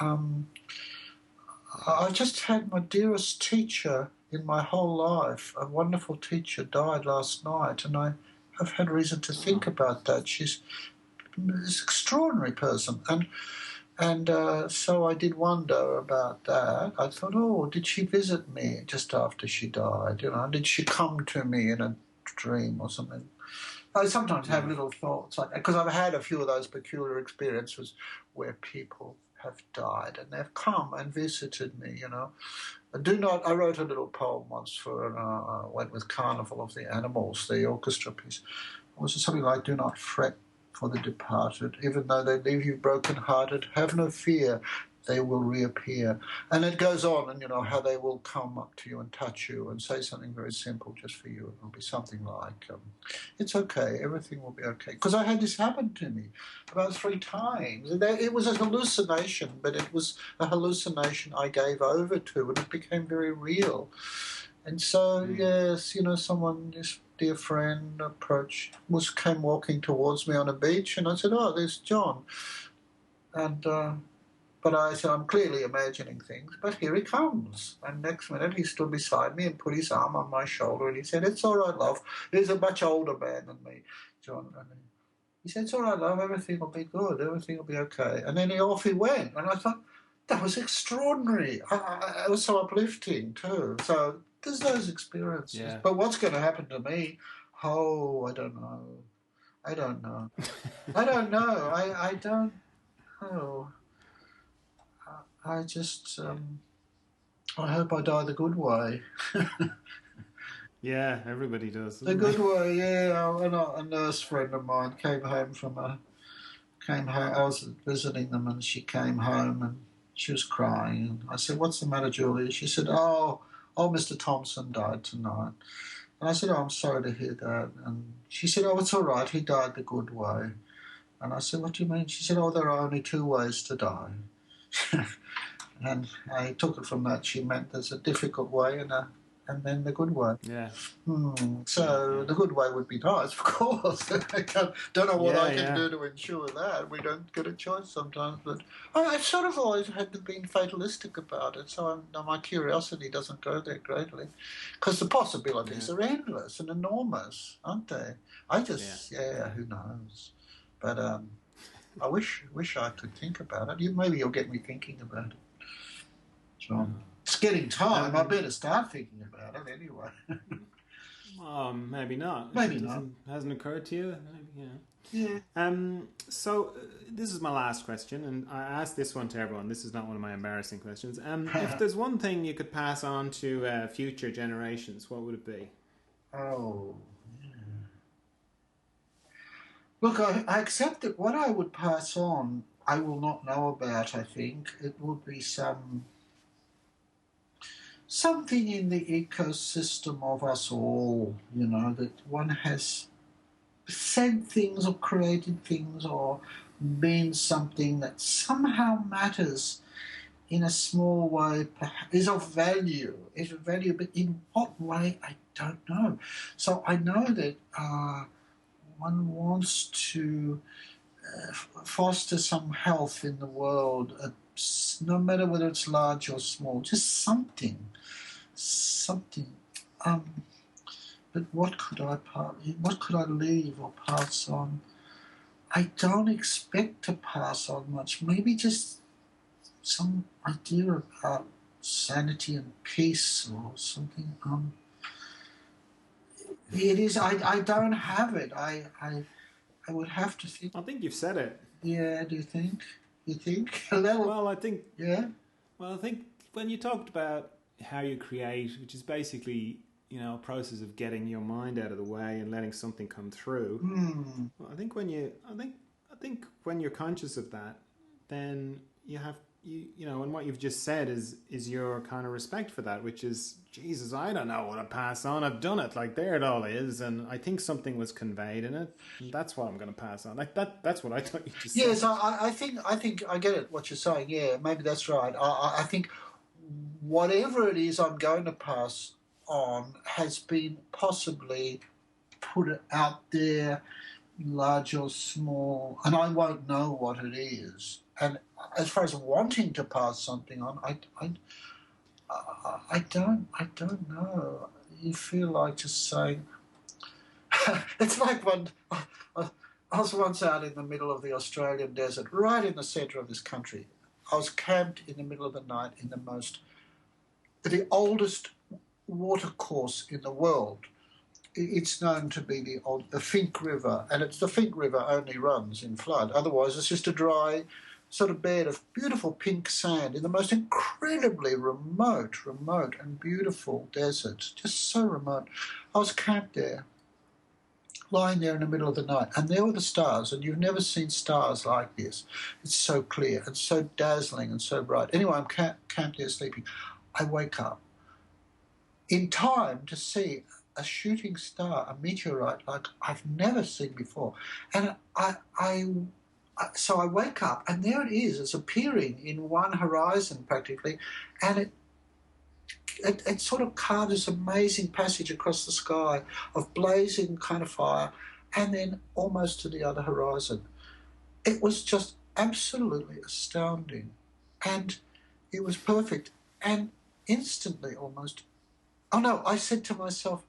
Speaker 2: I just had my dearest teacher in my whole life, a wonderful teacher, died last night, and I have had reason to think about that. She's this extraordinary person, and so I did wonder about that. I thought, did she visit me just after she died? Did she come to me in a dream or something? I sometimes have little thoughts like that because I've had a few of those peculiar experiences where people have died and they've come and visited me, I wrote a little poem once went with Carnival of the Animals, the orchestra piece. It was something like, do not fret for the departed, even though they leave you broken-hearted, have no fear, they will reappear. And it goes on, and how they will come up to you and touch you and say something very simple just for you. It'll be something like, it's okay, everything will be okay. Because I had this happen to me about 3 times. It was a hallucination, but it was a hallucination I gave over to, and it became very real. And so, yes, someone, this dear friend came walking towards me on a beach, and I said, there's John. And but I said, I'm clearly imagining things, but here he comes. And next minute he stood beside me and put his arm on my shoulder and he said, it's all right, love. He's a much older man than me, John. And He said, it's all right, love, everything will be good, everything will be okay. And then off he went. And I thought, that was extraordinary. It was so uplifting too. So there's those experiences.
Speaker 1: Yeah.
Speaker 2: But what's going to happen to me? Oh, I don't know. I don't know. I don't know. I don't know. I just, I hope I die the good way.
Speaker 1: Yeah, everybody does.
Speaker 2: The good way, yeah. A nurse friend of mine came home I was visiting them, and she came home and she was crying. And I said, "What's the matter, Julia?" She said, "Oh, Mr. Thompson died tonight." And I said, "Oh, I'm sorry to hear that." And she said, "Oh, it's all right. He died the good way." And I said, "What do you mean?" She said, "Oh, there are only two ways to die." And I took it from that. She meant there's a difficult way and then the good way.
Speaker 1: Yeah.
Speaker 2: So the good way would be nice, of course. I don't know what I can do to ensure that. We don't get a choice sometimes. But I've sort of always been fatalistic about it, so my curiosity doesn't go there greatly. Because the possibilities are endless and enormous, aren't they? I just, who knows? But I wish I could think about it. Maybe you'll get me thinking about it. So it's getting time. I better start thinking about it anyway.
Speaker 1: Maybe not.
Speaker 2: Maybe not.
Speaker 1: Hasn't occurred to you?
Speaker 2: Yeah.
Speaker 1: So this is my last question, and I ask this one to everyone. This is not one of my embarrassing questions. If there's one thing you could pass on to future generations, what would it be?
Speaker 2: Oh, yeah. Look, I accept that what I would pass on, I will not know about. I think it would be something in the ecosystem of us all, that one has said things or created things or been something that somehow matters in a small way, is of value, but in what way, I don't know. So I know that one wants to foster some health in the world, no matter whether it's large or small, just something. But what could I leave or pass on? I don't expect to pass on much. Maybe just some idea about sanity and peace or something. It is. I don't have it. I would have to think.
Speaker 1: I think you've said it.
Speaker 2: Yeah. Do you think? You think?
Speaker 1: Well, I think.
Speaker 2: Yeah.
Speaker 1: Well, I think when you talked about how you create, which is basically, a process of getting your mind out of the way and letting something come through. Well, I think when you're conscious of that, then and what you've just said is your kind of respect for that, which is, Jesus, I don't know what to pass on. I've done it. Like, there it all is, and I think something was conveyed in it. And that's what I'm going to pass on. Like that. That's what I thought you just said.
Speaker 2: Yes, I think I get it. What you're saying. Yeah, maybe that's right. I think whatever it is I'm going to pass on has been possibly put out there, large or small, and I won't know what it is. And as far as wanting to pass something on, I don't know. You feel like just saying. It's like when I was once out in the middle of the Australian desert, right in the centre of this country. I was camped in the middle of the night in the oldest watercourse in the world. It's known to be the Finke River, and the Finke River only runs in flood. Otherwise, it's just a dry sort of bed of beautiful pink sand in the most incredibly remote and beautiful desert, just so remote. I was camped there, lying there in the middle of the night, and there were the stars, and you've never seen stars like this. It's so clear and so dazzling and so bright. Anyway, I'm camped there sleeping. I wake up in time to see a shooting star, a meteorite like I've never seen before. And so I wake up, and there it is. It's appearing in one horizon practically, and it sort of carved this amazing passage across the sky of blazing kind of fire, and then almost to the other horizon. It was just absolutely astounding, and it was perfect. And instantly, almost, I said to myself,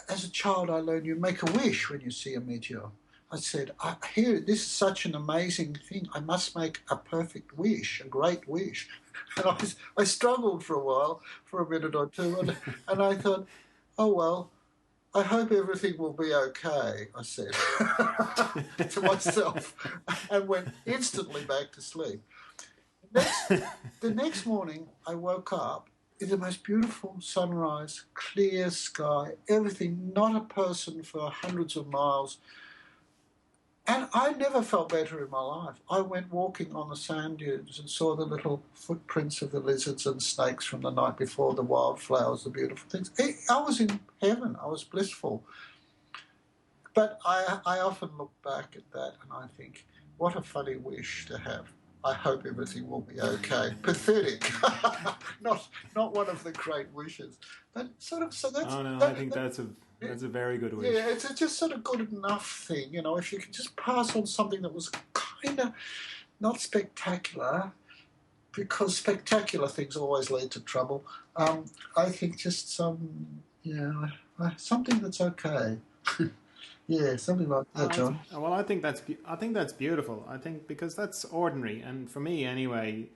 Speaker 2: as a child I learned you make a wish when you see a meteor. I said, here, this is such an amazing thing. I must make a perfect wish, a great wish. And I struggled for a while, for a minute or two, and I thought, oh, well, I hope everything will be okay, I said to myself, and went instantly back to sleep. The next morning, I woke up in the most beautiful sunrise, clear sky, everything, not a person for hundreds of miles. And I never felt better in my life. I went walking on the sand dunes and saw the little footprints of the lizards and snakes from the night before, the wildflowers, the beautiful things. I was in heaven. I was blissful. But I often look back at that and I think, what a funny wish to have. I hope everything will be okay. Pathetic. not one of the great wishes. But sort of, so that's...
Speaker 1: Oh, no, I think that's a very good wish.
Speaker 2: Yeah, it's just sort of good enough thing, you know, if you could just pass on something that was kind of not spectacular, because spectacular things always lead to trouble. I think just something that's okay. Yeah, something like that, John.
Speaker 1: Well, I think that's beautiful. I think because that's ordinary, and for me anyway,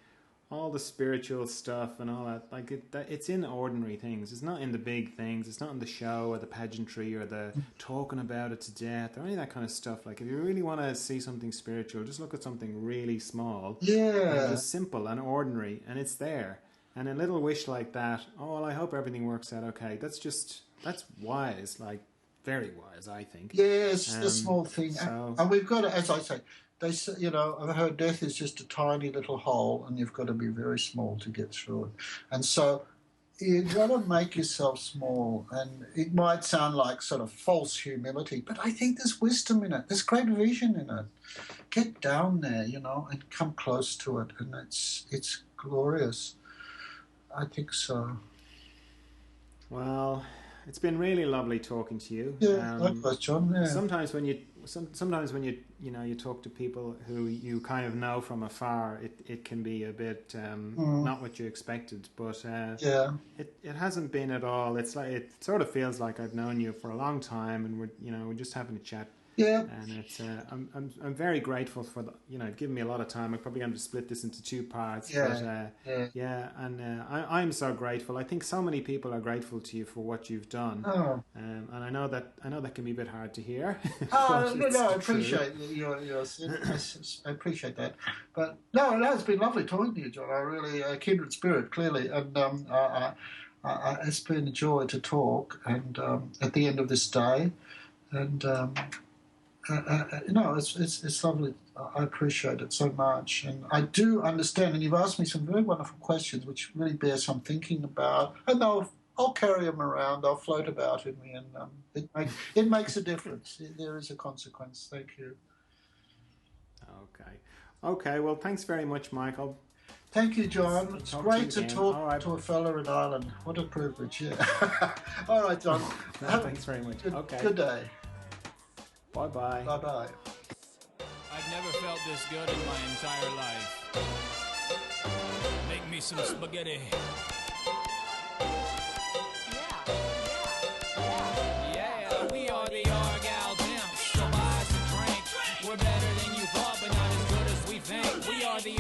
Speaker 1: all the spiritual stuff and all that, like it's in ordinary things. It's not in the big things. It's not in the show or the pageantry or the talking about it to death or any of that kind of stuff. Like if you really want to see something spiritual, just look at something really small, and just simple and ordinary, and it's there. And a little wish like that. Oh, well, I hope everything works out okay. That's wise, like. Very wise, I think.
Speaker 2: Yeah, it's a small thing. So, and we've got to, as I say, they say, you know, I've heard death is just a tiny little hole and you've got to be very small to get through it. And so you've got to make yourself small. And it might sound like sort of false humility, but I think there's wisdom in it. There's great vision in it. Get down there, you know, and come close to it. And it's glorious. I think so.
Speaker 1: Well... It's been really lovely talking to you.
Speaker 2: Yeah, likewise, John. Yeah.
Speaker 1: Sometimes when you talk to people who you kind of know from afar, it can be a bit not what you expected. But it hasn't been at all. It's like it sort of feels like I've known you for a long time, and we're just having a chat.
Speaker 2: Yeah.
Speaker 1: And it's I'm very grateful for giving me a lot of time. I'm probably going to split this into two parts.
Speaker 2: Yeah.
Speaker 1: But, I'm so grateful. I think so many people are grateful to you for what you've done.
Speaker 2: Oh.
Speaker 1: And I know that can be a bit hard to hear.
Speaker 2: Oh no, I appreciate your I appreciate that. But no, it's been lovely talking to you, John. I really kindred spirit clearly, and it's been a joy to talk. And at the end of this day, and. It's lovely. I appreciate it so much, and I do understand. And you've asked me some very wonderful questions, which really bear some thinking about. And I'll carry them around. I'll float about in me, and it makes a difference. There is a consequence. Thank you.
Speaker 1: Okay. Well, thanks very much, Michael.
Speaker 2: Thank you, John. It's great to talk to a fella in Ireland. What a privilege. Yeah. All right, John.
Speaker 1: Thanks very much.
Speaker 2: Good day.
Speaker 1: Bye-bye.
Speaker 2: Bye-bye.
Speaker 3: I've never felt this good in my entire life. Make me some spaghetti. Yeah, we are the Argyle Temps. So buy us a drink. We're better than you thought, but not as good as we think. We are the